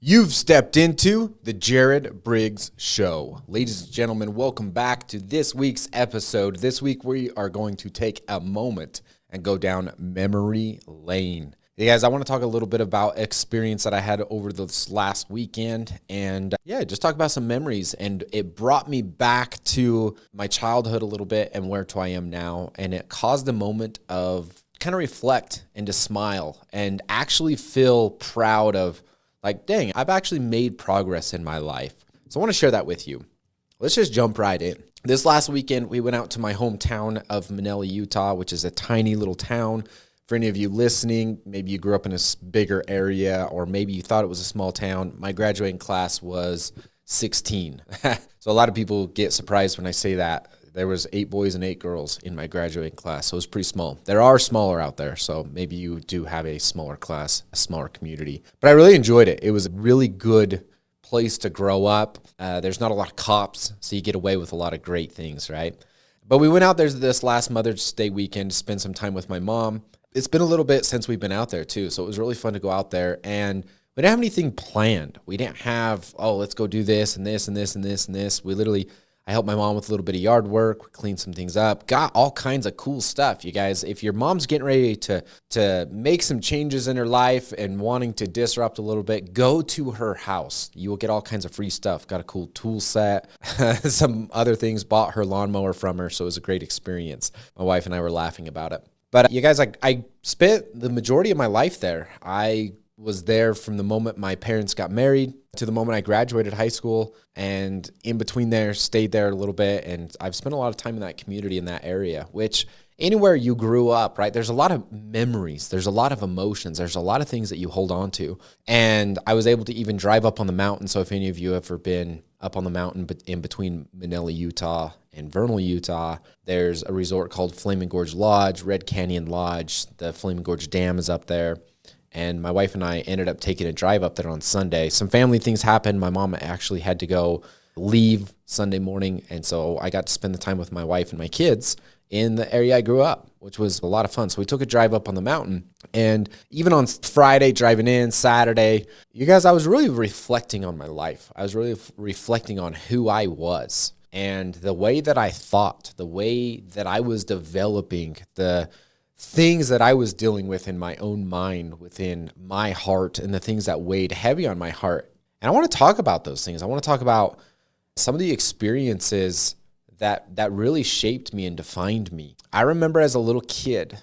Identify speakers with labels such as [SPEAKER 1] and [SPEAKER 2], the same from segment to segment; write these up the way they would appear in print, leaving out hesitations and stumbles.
[SPEAKER 1] You've stepped into the Jared Briggs Show. Ladies and gentlemen, welcome back to this week's episode. This week we are going to take a moment and go down memory lane. Hey guys, I want to talk a little bit about experience that I had over this last weekend and just talk about some memories. And it brought me back to my childhood a little bit and where to I am now. And it caused a moment of kind of reflect and to smile and actually feel proud of like, dang, I've actually made progress in my life. So I want to share that with you. Let's just jump right in. This last weekend, we went out to my hometown of Manila, Utah, which is a tiny little town. For any of you listening, maybe you grew up in a bigger area, or maybe you thought it was a small town. My graduating class was 16. So a lot of people get surprised when I say that. There was 8 boys and 8 girls in my graduating class, so it was pretty small. There are smaller out there, so maybe you do have a smaller class, a smaller community. But I really enjoyed it. It was a really good place to grow up. There's not a lot of cops, so you get away with a lot of great things, right? But we went out there this last Mother's Day weekend to spend some time with my mom. It's been a little bit since we've been out there, too, so it was really fun to go out there. And we didn't have anything planned. We didn't have, let's go do this and this and this and this and this. I helped my mom with a little bit of yard work, cleaned some things up, got all kinds of cool stuff. You guys, if your mom's getting ready to make some changes in her life and wanting to disrupt a little bit, go to her house. You will get all kinds of free stuff. Got a cool tool set, some other things, bought her lawnmower from her, so it was a great experience. My wife and I were laughing about it. But you guys, I spent the majority of my life there. I was there from the moment my parents got married to the moment I graduated high school, and in between there, stayed there a little bit, and I've spent a lot of time in that community, in that area, which anywhere you grew up, right, there's a lot of memories, there's a lot of emotions, there's a lot of things that you hold on to, and I was able to even drive up on the mountain. So if any of you have ever been up on the mountain in between Manila, Utah and Vernal, Utah, there's a resort called Flaming Gorge Lodge, Red Canyon Lodge. The Flaming Gorge Dam is up there. And my wife and I ended up taking a drive up there on Sunday. Some family things happened. My mom actually had to go leave Sunday morning. And so I got to spend the time with my wife and my kids in the area I grew up, which was a lot of fun. So we took a drive up on the mountain. And even on Friday, driving in, Saturday, you guys, I was really reflecting on my life. I was really reflecting on who I was and the way that I thought, the way that I was developing, the things that I was dealing with in my own mind, within my heart, and the things that weighed heavy on my heart. And I want to talk about those things. I want to talk about some of the experiences that really shaped me and defined me. I remember as a little kid,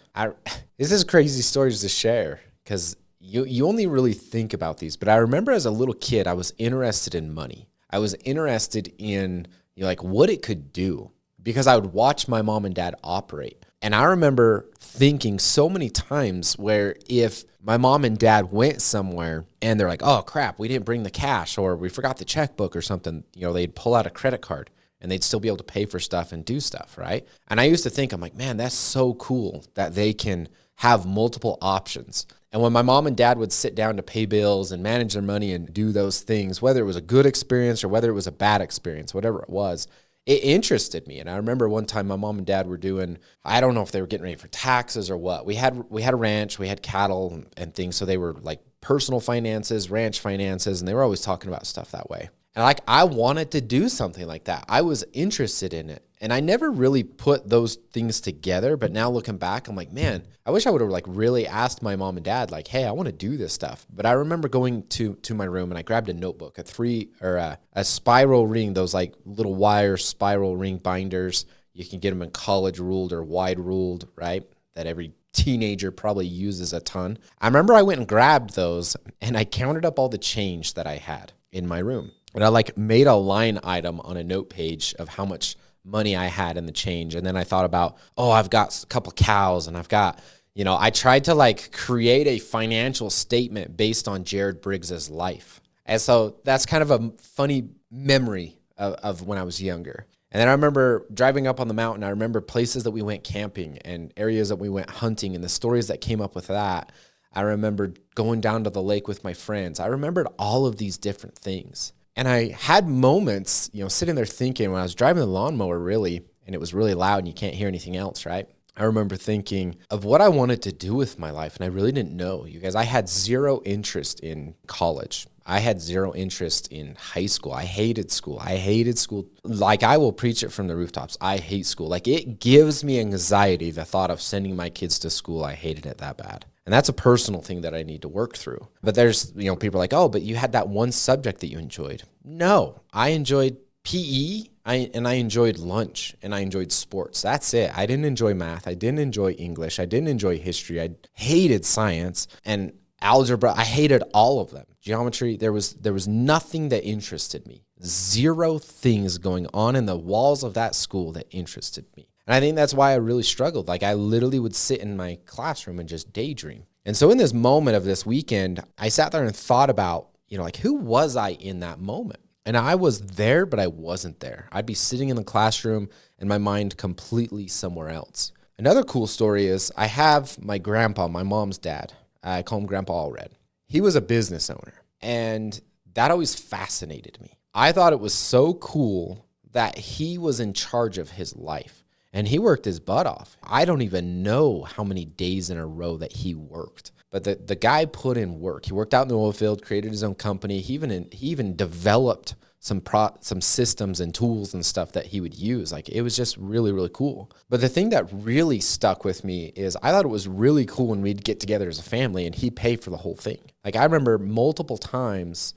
[SPEAKER 1] this is crazy stories to share because you only really think about these, but I remember as a little kid, I was interested in money. I was interested in what it could do because I would watch my mom and dad operate. And I remember thinking so many times where if my mom and dad went somewhere and they're like, oh crap, we didn't bring the cash or we forgot the checkbook or something, they'd pull out a credit card and they'd still be able to pay for stuff and do stuff, right? And I used to think, I'm like, man, that's so cool that they can have multiple options. And when my mom and dad would sit down to pay bills and manage their money and do those things, whether it was a good experience or whether it was a bad experience, whatever it was, it interested me. And I remember one time my mom and dad were doing, I don't know if they were getting ready for taxes or what. We had a ranch, we had cattle and things. So they were like personal finances, ranch finances, and they were always talking about stuff that way. And I wanted to do something like that. I was interested in it. And I never really put those things together. But now looking back, I'm like, man, I wish I would have really asked my mom and dad, hey, I want to do this stuff. But I remember going to my room and I grabbed a notebook, a spiral ring, those little wire spiral ring binders. You can get them in college ruled or wide ruled, right? That every teenager probably uses a ton. I remember I went and grabbed those and I counted up all the change that I had in my room. And I made a line item on a note page of how much money I had in the change. And then I thought about, I've got a couple cows and I've got, I tried to create a financial statement based on Jared Briggs's life. And so that's kind of a funny memory of when I was younger. And then I remember driving up on the mountain. I remember places that we went camping and areas that we went hunting and the stories that came up with that. I remember going down to the lake with my friends. I remembered all of these different things. And I had moments, sitting there thinking when I was driving the lawnmower really, and it was really loud and you can't hear anything else, right? I remember thinking of what I wanted to do with my life, and I really didn't know. You guys, I had zero interest in college. I had zero interest in high school. I hated school. I hated school. Like, I will preach it from the rooftops. I hate school. Like, it gives me anxiety, the thought of sending my kids to school. I hated it that bad. And that's a personal thing that I need to work through. But there's, people are like, oh, but you had that one subject that you enjoyed. No, I enjoyed PE, and I enjoyed lunch, and I enjoyed sports. That's it. I didn't enjoy math. I didn't enjoy English. I didn't enjoy history. I hated science and algebra. I hated all of them. Geometry, there was nothing that interested me. Zero things going on in the walls of that school that interested me. And I think that's why I really struggled. Like, I literally would sit in my classroom and just daydream. And so in this moment of this weekend, I sat there and thought about, like, who was I in that moment? And I was there, but I wasn't there. I'd be sitting in the classroom and my mind completely somewhere else. Another cool story is I have my grandpa, my mom's dad. I call him Grandpa Allred. He was a business owner, and that always fascinated me. I thought it was so cool that he was in charge of his life, and he worked his butt off. I don't even know how many days in a row that he worked. But the guy put in work. He worked out in the oil field, created his own company. He even developed some systems and tools and stuff that he would use. Like, it was just really, really cool. But the thing that really stuck with me is I thought it was really cool when we'd get together as a family and he paid for the whole thing. Like, I remember multiple times,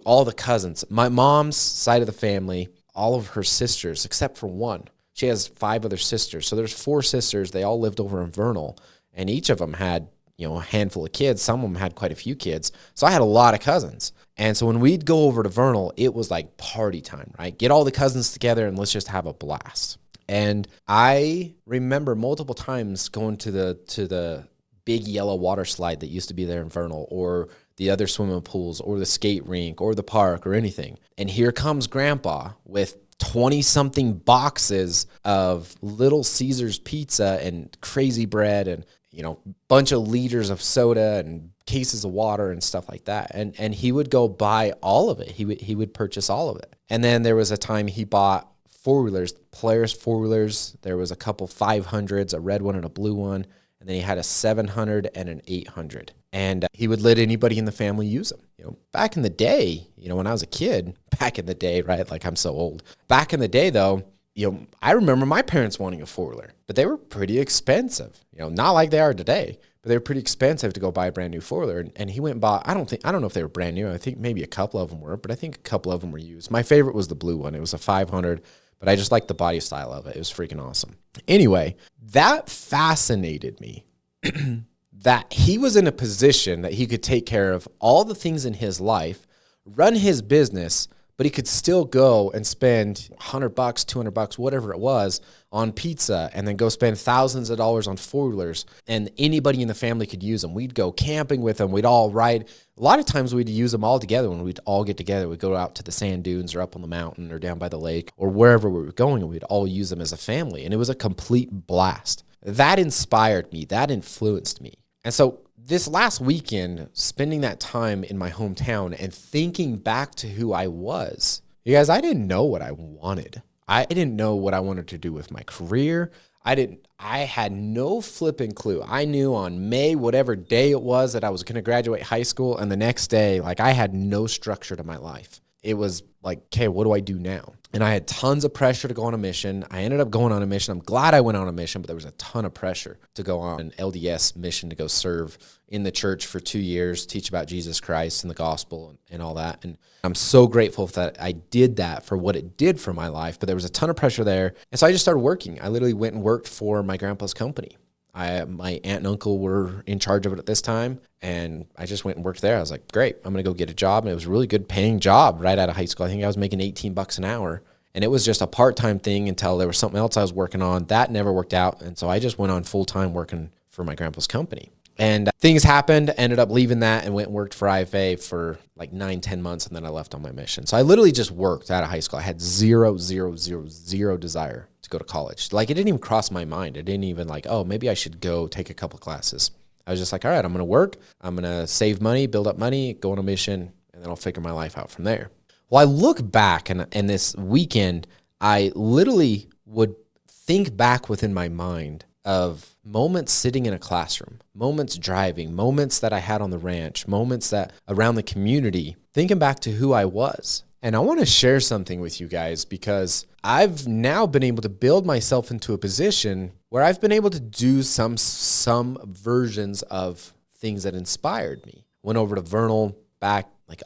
[SPEAKER 1] all the cousins, my mom's side of the family, all of her sisters, except for one. She has 5 other sisters. So there's 4 sisters. They all lived over in Vernal, and each of them had a handful of kids. Some of them had quite a few kids. So I had a lot of cousins. And so when we'd go over to Vernal, it was like party time, right? Get all the cousins together and let's just have a blast. And I remember multiple times going to the big yellow water slide that used to be there in Vernal, or the other swimming pools, or the skate rink, or the park, or anything. And here comes Grandpa with 20-something boxes of Little Caesars pizza and crazy bread and bunch of liters of soda and cases of water and stuff like that. And he would go buy all of it. He would purchase all of it. And then there was a time he bought four-wheelers, Polaris four-wheelers. There was a couple 500s, a red one and a blue one. And then he had a 700 and an 800. And he would let anybody in the family use them. Back in the day, when I was a kid, back in the day, right? Like, I'm so old. Back in the day, though, I remember my parents wanting a four-wheeler, but they were pretty expensive. Not like they are today, but they were pretty expensive to go buy a brand new four-wheeler. And he went and bought, I don't know if they were brand new. I think maybe a couple of them were, but I think a couple of them were used. My favorite was the blue one. It was a 500, but I just liked the body style of it. It was freaking awesome. Anyway, that fascinated me. That he was in a position that he could take care of all the things in his life, run his business, but he could still go and spend $100, $200, whatever it was, on pizza, and then go spend thousands of dollars on four-wheelers, and anybody in the family could use them. We'd go camping with them. We'd all ride. A lot of times we'd use them all together when we'd all get together. We'd go out to the sand dunes or up on the mountain or down by the lake or wherever we were going, and we'd all use them as a family, and it was a complete blast. That inspired me. That influenced me. And so this last weekend, spending that time in my hometown and thinking back to who I was, you guys, I didn't know what I wanted. I didn't know what I wanted to do with my career. I had no flipping clue. I knew on May, whatever day it was, that I was going to graduate high school. And the next day, like, I had no structure to my life. It was like, okay, what do I do now? And I had tons of pressure to go on a mission. I ended up going on a mission. I'm glad I went on a mission, but there was a ton of pressure to go on an LDS mission to go serve in the church for 2 years, teach about Jesus Christ and the gospel and all that. And I'm so grateful that I did that for what it did for my life, but there was a ton of pressure there. And so I just started working. I literally went and worked for my grandpa's company. My aunt and uncle were in charge of it at this time, and I just went and worked there. I was like, great, I'm going to go get a job. And it was a really good paying job right out of high school. I think I was making $18 an hour, and it was just a part-time thing until there was something else I was working on. That never worked out, and so I just went on full-time working for my grandpa's company. And things happened, ended up leaving that and went and worked for IFA for like 9-10 months, and then I left on my mission. So I literally just worked out of high school. I had zero desire to go to college. Like, it didn't even cross my mind. It didn't even like, oh, maybe I should go take a couple classes. I was just like, all right, I'm going to work. I'm going to save money, build up money, go on a mission, and then I'll figure my life out from there. Well, I look back, and this weekend, I literally would think back within my mind of moments sitting in a classroom, moments driving, moments that I had on the ranch, moments that around the community thinking back to who I was. And I want to share something with you guys because I've now been able to build myself into a position where I've been able to do some versions of things that inspired me. Went over to Vernal back like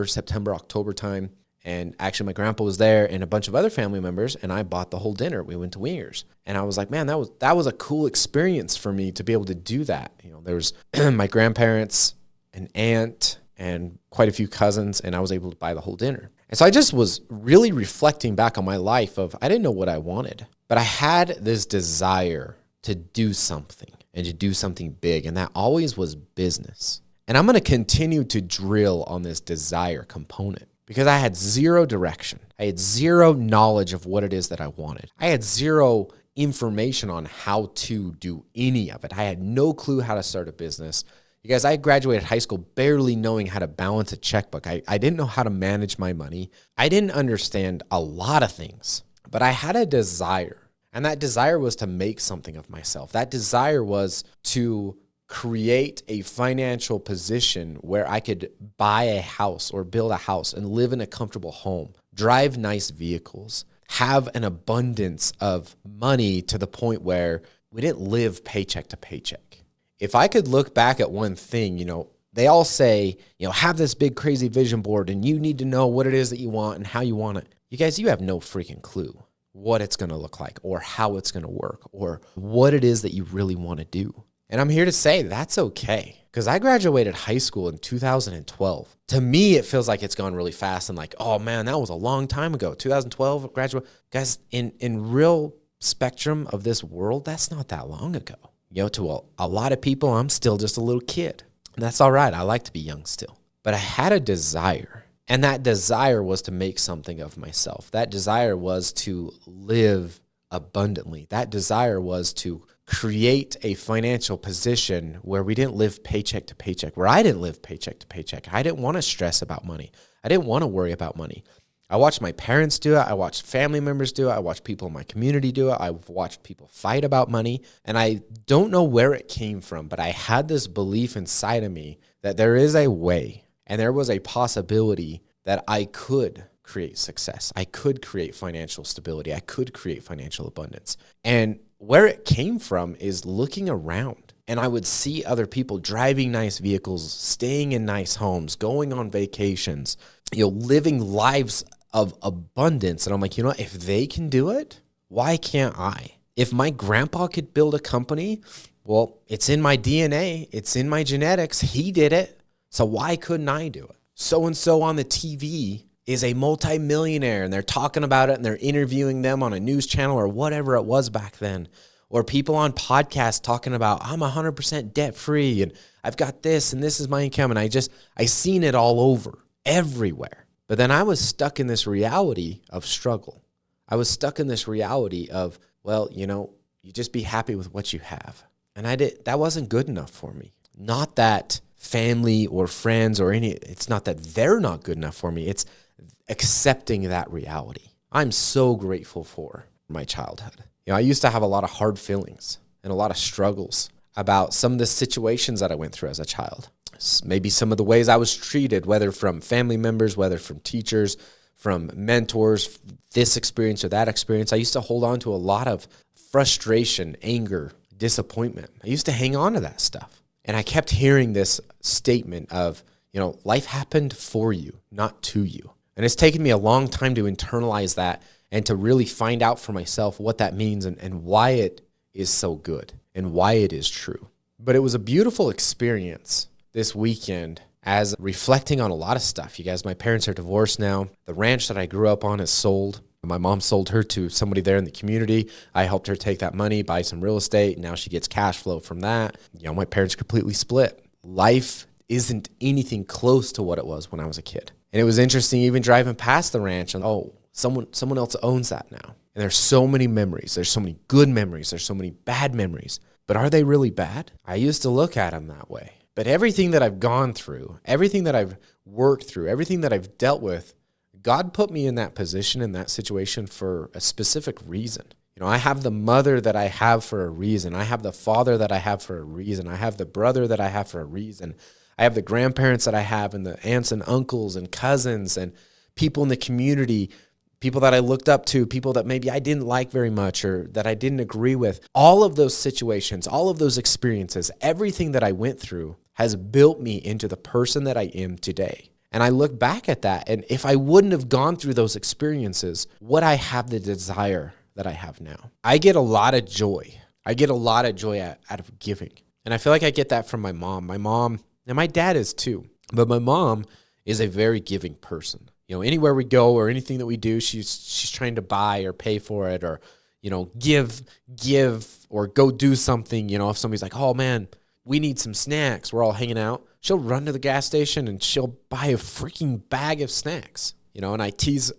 [SPEAKER 1] September, October time. And actually my grandpa was there and a bunch of other family members, and I bought the whole dinner. We went to Wingers. And I was like, man, that was a cool experience for me to be able to do that. You know, there was my grandparents, an aunt, and quite a few cousins, and I was able to buy the whole dinner. And so I just was really reflecting back on my life of, I didn't know what I wanted, but I had this desire to do something and to do something big. And that always was business. And I'm going to continue to drill on this desire component because I had zero direction. I had zero knowledge of what it is that I wanted. I had zero information on how to do any of it. I had no clue how to start a business. You guys, I graduated high school barely knowing how to balance a checkbook. I didn't know how to manage my money. I didn't understand a lot of things, but I had a desire. And that desire was to make something of myself. That desire was to create a financial position where I could buy a house or build a house and live in a comfortable home, drive nice vehicles, have an abundance of money to the point where we didn't live paycheck to paycheck. If I could look back at one thing, you know, they all say, you know, have this big crazy vision board and you need to know what it is that you want and how you want it. You guys, you have no freaking clue what it's going to look like or how it's going to work or what it is that you really want to do. And I'm here to say that's okay because I graduated high school in 2012. To me, it feels like it's gone really fast and like, oh man, that was a long time ago. 2012 graduate. Guys, in real spectrum of this world, that's not that long ago. You know, to a lot of people, I'm still just a little kid. And that's all right. I like to be young still. But I had a desire. And that desire was to make something of myself. That desire was to live abundantly. That desire was to create a financial position where we didn't live paycheck to paycheck, where I didn't live paycheck to paycheck. I didn't want to stress about money. I didn't want to worry about money. I watched my parents do it. I watched family members do it. I watched people in my community do it. I've watched people fight about money. And I don't know where it came from, but I had this belief inside of me that there is a way and there was a possibility that I could create success. I could create financial stability. I could create financial abundance. And where it came from is looking around. And I would see other people driving nice vehicles, staying in nice homes, going on vacations, you know, living lives of abundance. And I'm like, you know what? If they can do it, why can't I? If my grandpa could build a company, well, it's in my DNA. It's in my genetics. He did it. So why couldn't I do it? So-and-so on the TV is a multimillionaire and they're talking about it and they're interviewing them on a news channel or whatever it was back then. Or people on podcasts talking about, I'm 100% debt free and I've got this and this is my income. And I seen it all over, everywhere. But then I was stuck in this reality of struggle. I was stuck in this reality of, well, you know, you just be happy with what you have. And that wasn't good enough for me. Not that family or friends or it's not that they're not good enough for me. It's accepting that reality. I'm so grateful for my childhood. You know, I used to have a lot of hard feelings and a lot of struggles about some of the situations that I went through as a child. Maybe some of the ways I was treated, whether from family members, whether from teachers, from mentors, this experience or that experience. I used to hold on to a lot of frustration, anger, disappointment. I used to hang on to that stuff. And I kept hearing this statement of, you know, life happened for you, not to you. And it's taken me a long time to internalize that and to really find out for myself what that means and why it is so good and why it is true. But it was a beautiful experience this weekend as reflecting on a lot of stuff. You guys, my parents are divorced now. The ranch that I grew up on is sold. My mom sold her to somebody there in the community. I helped her take that money, buy some real estate. And now she gets cash flow from that. You know, my parents completely split. Life isn't anything close to what it was when I was a kid. And it was interesting even driving past the ranch and, oh, someone else owns that now. And there's so many memories. There's so many good memories. There's so many bad memories. But are they really bad? I used to look at them that way. But everything that I've gone through, everything that I've worked through, everything that I've dealt with, God put me in that position, in that situation for a specific reason. You know, I have the mother that I have for a reason. I have the father that I have for a reason. I have the brother that I have for a reason. I have the grandparents that I have and the aunts and uncles and cousins and people in the community, people that I looked up to, people that maybe I didn't like very much or that I didn't agree with. All of those situations, all of those experiences, everything that I went through has built me into the person that I am today. And I look back at that, and if I wouldn't have gone through those experiences, would I have the desire that I have now? I get a lot of joy. I get a lot of joy out of giving. And I feel like I get that from my mom. My mom, and my dad is too, but my mom is a very giving person. Anywhere we go or anything that we do, she's trying to buy or pay for it or, give or go do something. If somebody's like, oh man, we need some snacks, we're all hanging out, she'll run to the gas station and she'll buy a freaking bag of snacks. And I tease,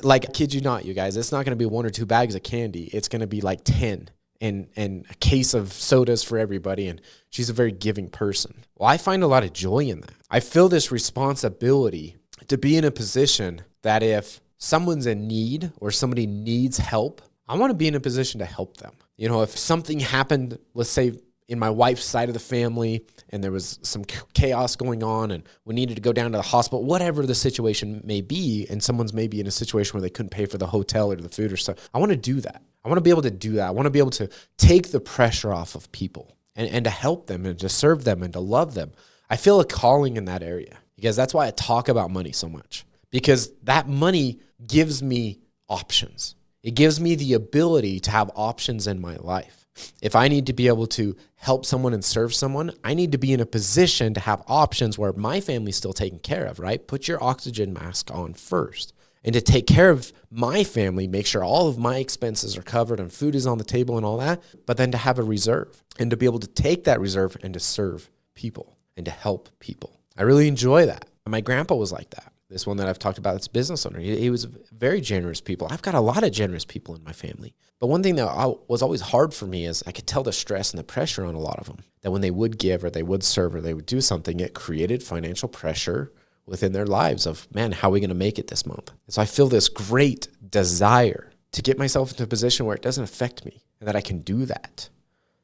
[SPEAKER 1] like, I kid you not, you guys, it's not going to be 1 or 2 bags of candy. It's going to be like 10 and a case of sodas for everybody. And she's a very giving person. Well, I find a lot of joy in that. I feel this responsibility to be in a position that if someone's in need or somebody needs help, I want to be in a position to help them. If something happened, let's say in my wife's side of the family, and there was some chaos going on and we needed to go down to the hospital, whatever the situation may be, and someone's maybe in a situation where they couldn't pay for the hotel or the food or stuff, I want to do that. I want to be able to do that. I want to be able to take the pressure off of people and to help them and to serve them and to love them. I feel a calling in that area because that's why I talk about money so much, because that money gives me options. It gives me the ability to have options in my life. If I need to be able to help someone and serve someone, I need to be in a position to have options where my family's still taken care of, right? Put your oxygen mask on first. And to take care of my family, make sure all of my expenses are covered and food is on the table and all that, but then to have a reserve and to be able to take that reserve and to serve people and to help people. I really enjoy that. My grandpa was like that. This one that I've talked about, it's business owner. He was very generous people. I've got a lot of generous people in my family. But one thing that was always hard for me is I could tell the stress and the pressure on a lot of them, that when they would give or they would serve or they would do something, it created financial pressure within their lives of, man, how are we going to make it this month? And so I feel this great desire to get myself into a position where it doesn't affect me and that I can do that.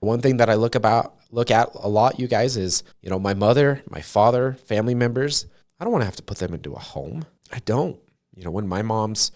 [SPEAKER 1] One thing that I look at a lot, you guys, is, my mother, my father, family members. I don't want to have to put them into a home. I don't. When my mom's,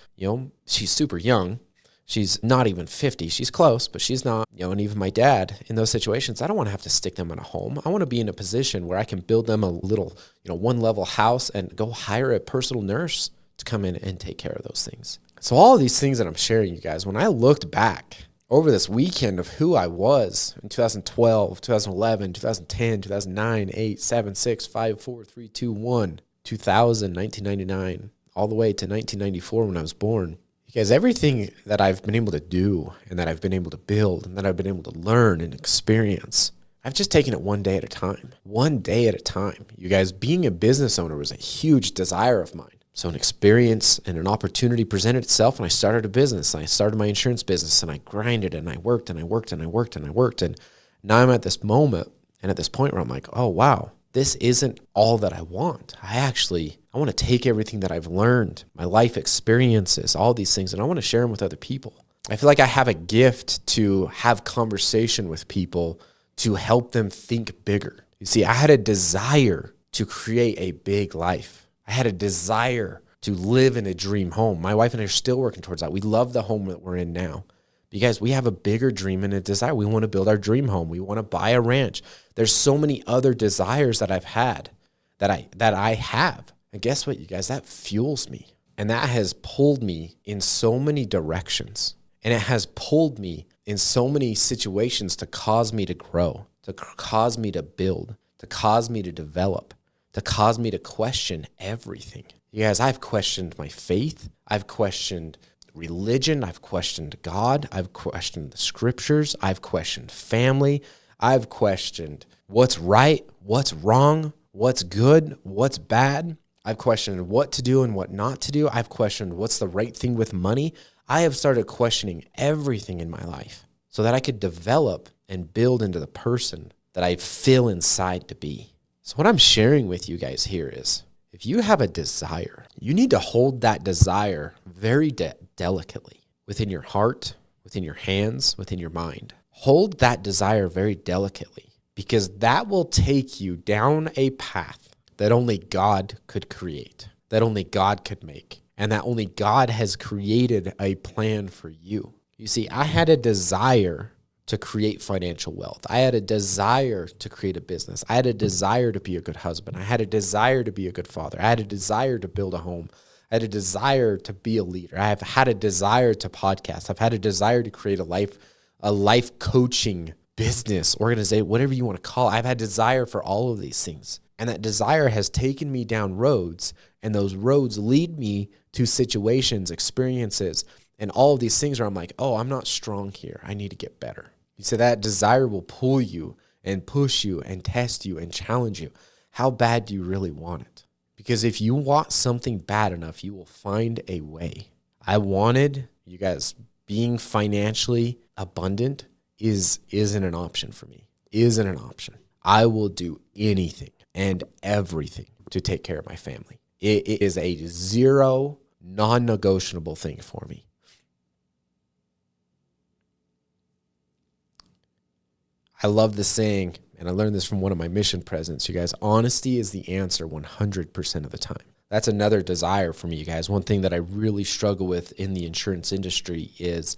[SPEAKER 1] she's super young. She's not even 50. She's close, but she's not. And even my dad, in those situations, I don't want to have to stick them in a home. I want to be in a position where I can build them a little, 1-level house and go hire a personal nurse to come in and take care of those things. So all of these things that I'm sharing, you guys, when I looked back over this weekend of who I was in 2012, 2011, 2010, 2009, 8, 7, 6, 5, 4, 3, 2, 1, 2000, 1999, all the way to 1994 when I was born. Because everything that I've been able to do and that I've been able to build and that I've been able to learn and experience, I've just taken it one day at a time. One day at a time. You guys, being a business owner was a huge desire of mine. So an experience and an opportunity presented itself, and I started a business. I started my insurance business, and I grinded, and I worked, and I worked, and I worked, and I worked. And now I'm at this moment and at this point where I'm like, oh, wow, this isn't all that I want. I want to take everything that I've learned, my life experiences, all these things, and I want to share them with other people. I feel like I have a gift to have conversation with people to help them think bigger. You see, I had a desire to create a big life. I had a desire to live in a dream home. My wife and I are still working towards that. We love the home that we're in now. Because we have a bigger dream and a desire. We want to build our dream home. We want to buy a ranch. There's so many other desires that I've had that I have. And guess what, you guys? That fuels me. And that has pulled me in so many directions. And it has pulled me in so many situations to cause me to grow, to cause me to build, to cause me to develop, to cause me to question everything. You guys, I've questioned my faith. I've questioned religion. I've questioned God. I've questioned the scriptures. I've questioned family. I've questioned what's right, what's wrong, what's good, what's bad. I've questioned what to do and what not to do. I've questioned what's the right thing with money. I have started questioning everything in my life so that I could develop and build into the person that I feel inside to be. So what I'm sharing with you guys here is, if you have a desire, you need to hold that desire very delicately within your heart, within your hands, within your mind. Hold that desire very delicately, because that will take you down a path that only God could create, that only God could make, and that only God has created a plan for you. You see, I had a desire to create financial wealth. I had a desire to create a business. I had a desire to be a good husband. I had a desire to be a good father. I had a desire to build a home. I had a desire to be a leader. I have had a desire to podcast. I've had a desire to create a life coaching business, organization, whatever you want to call it. I've had desire for all of these things. And that desire has taken me down roads, and those roads lead me to situations, experiences, and all of these things where I'm like, oh, I'm not strong here. I need to get better. You see, that desire will pull you and push you and test you and challenge you. How bad do you really want it? Because if you want something bad enough, you will find a way. I wanted, you guys, being financially abundant isn't an option for me. Isn't an option. I will do anything and everything to take care of my family. It is a zero, non-negotiable thing for me. I love the saying, and I learned this from one of my mission presidents, you guys, honesty is the answer 100% of the time. That's another desire for me, you guys. One thing that I really struggle with in the insurance industry is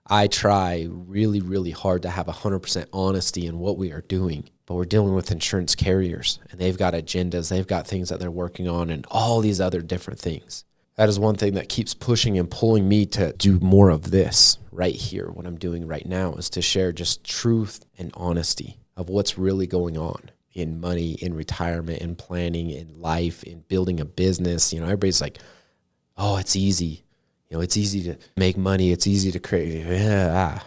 [SPEAKER 1] I try really, really hard to have 100% honesty in what we are doing, but we're dealing with insurance carriers, and they've got agendas, they've got things that they're working on, and all these other different things. That is one thing that keeps pushing and pulling me to do more of this right here. What I'm doing right now is to share just truth and honesty of what's really going on in money, in retirement, in planning, in life, in building a business. Everybody's like, oh, it's easy. It's easy to make money. It's easy to create. I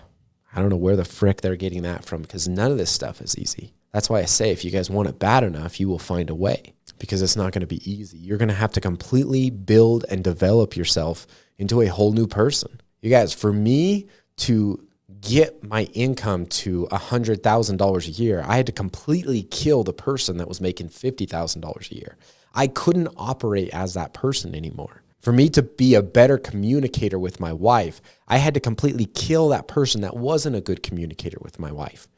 [SPEAKER 1] don't know where the frick they're getting that from, because none of this stuff is easy. That's why I say if you guys want it bad enough, you will find a way, because it's not going to be easy. You're going to have to completely build and develop yourself into a whole new person. You guys, for me to get my income to $100,000 a year, I had to completely kill the person that was making $50,000 a year. I couldn't operate as that person anymore. For me to be a better communicator with my wife, I had to completely kill that person that wasn't a good communicator with my wife.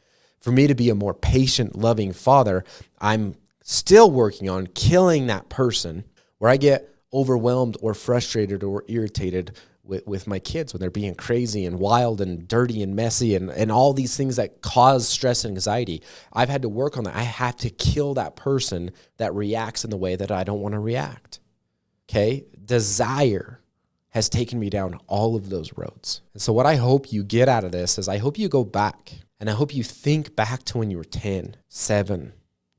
[SPEAKER 1] For me to be a more patient, loving father, I'm still working on killing that person where I get overwhelmed or frustrated or irritated with my kids when they're being crazy and wild and dirty and messy and all these things that cause stress and anxiety. I've had to work on that. I have to kill that person that reacts in the way that I don't want to react. Okay? Desire has taken me down all of those roads. And so what I hope you get out of this is I hope you go back, and I hope you think back to when you were 10, 7,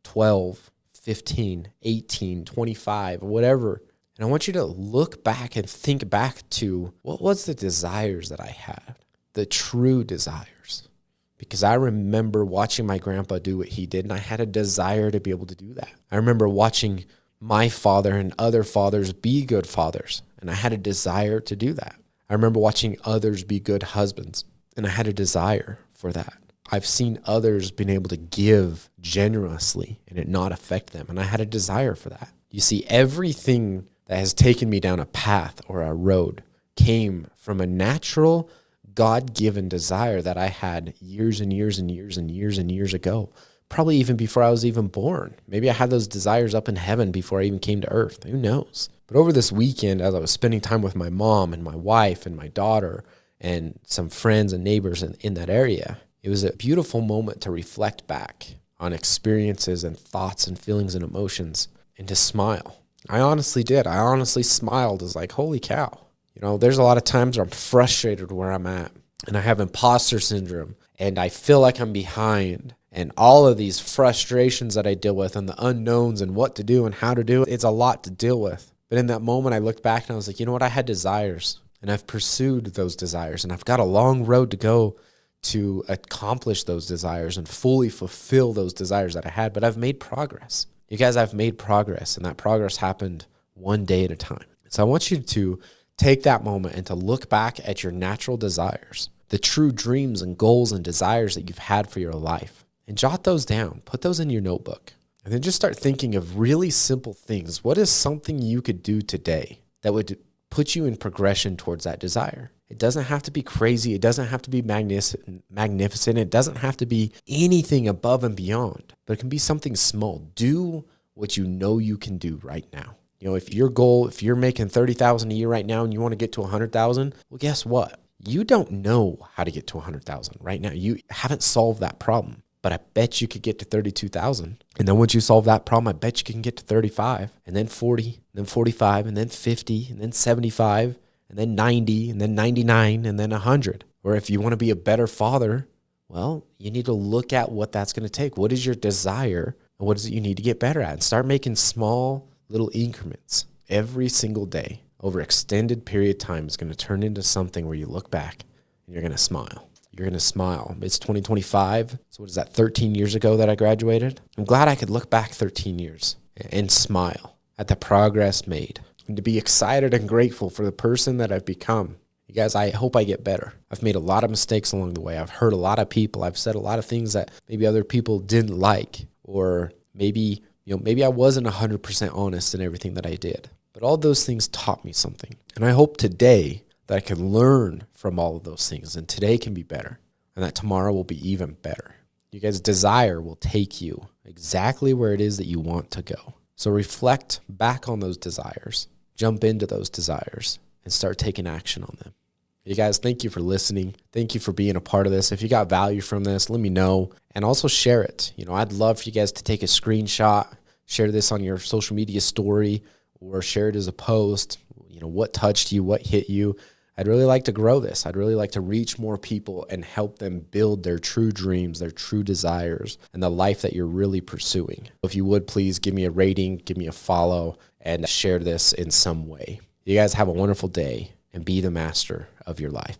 [SPEAKER 1] 12, 15, 18, 25, whatever. And I want you to look back and think back to what was the desires that I had, the true desires. Because I remember watching my grandpa do what he did, and I had a desire to be able to do that. I remember watching my father and other fathers be good fathers, and I had a desire to do that. I remember watching others be good husbands, and I had a desire for that. I've seen others being able to give generously and it not affect them, and I had a desire for that. You see, everything that has taken me down a path or a road came from a natural, God-given desire that I had years and years and years and years and years ago. Probably even before I was even born. Maybe I had those desires up in heaven before I even came to earth. Who knows? But over this weekend, as I was spending time with my mom and my wife and my daughter and some friends and neighbors in that area, it was a beautiful moment to reflect back on experiences and thoughts and feelings and emotions and to smile. I honestly did. I honestly smiled. I was like, holy cow. There's a lot of times where I'm frustrated where I'm at, and I have imposter syndrome, and I feel like I'm behind. And all of these frustrations that I deal with and the unknowns and what to do and how to do it, it's a lot to deal with. But in that moment, I looked back and I was like, you know what? I had desires, and I've pursued those desires, and I've got a long road to go to accomplish those desires and fully fulfill those desires that I had. But I've made progress. You guys, I've made progress, and that progress happened one day at a time. So I want you to take that moment and to look back at your natural desires, the true dreams and goals and desires that you've had for your life. And jot those down. Put those in your notebook. And then just start thinking of really simple things. What is something you could do today that would put you in progression towards that desire? It doesn't have to be crazy. It doesn't have to be magnificent. It doesn't have to be anything above and beyond, but it can be something small. Do what you know you can do right now. You know, if you're making $30,000 a year right now and you want to get to 100,000, well, guess what? You don't know how to get to 100,000 right now. You haven't solved that problem, but I bet you could get to 32,000. And then once you solve that problem, I bet you can get to 35 and then 40, and then 45, and then 50, and then 75, and then 90, and then 99, and then 100. Or if you want to be a better father, well, you need to look at what that's going to take. What is your desire, and what is it you need to get better at? And start making small little increments every single day over extended period of time is going to turn into something where you look back and you're going to smile. You're going to smile. It's 2025. So what is that, 13 years ago that I graduated? I'm glad I could look back 13 years and smile at the progress made and to be excited and grateful for the person that I've become. You guys, I hope I get better. I've made a lot of mistakes along the way. I've hurt a lot of people. I've said a lot of things that maybe other people didn't like, or maybe I wasn't 100% honest in everything that I did. But all those things taught me something. And I hope today that I can learn from all of those things, and today can be better, and that tomorrow will be even better. You guys' desire will take you exactly where it is that you want to go. So reflect back on those desires, jump into those desires, and start taking action on them. You guys, thank you for listening. Thank you for being a part of this. If you got value from this, let me know, and also share it. I'd love for you guys to take a screenshot, share this on your social media story, or share it as a post. What touched you, what hit you. I'd really like to grow this. I'd really like to reach more people and help them build their true dreams, their true desires, and the life that you're really pursuing. If you would, please give me a rating, give me a follow, and share this in some way. You guys have a wonderful day, and be the master of your life.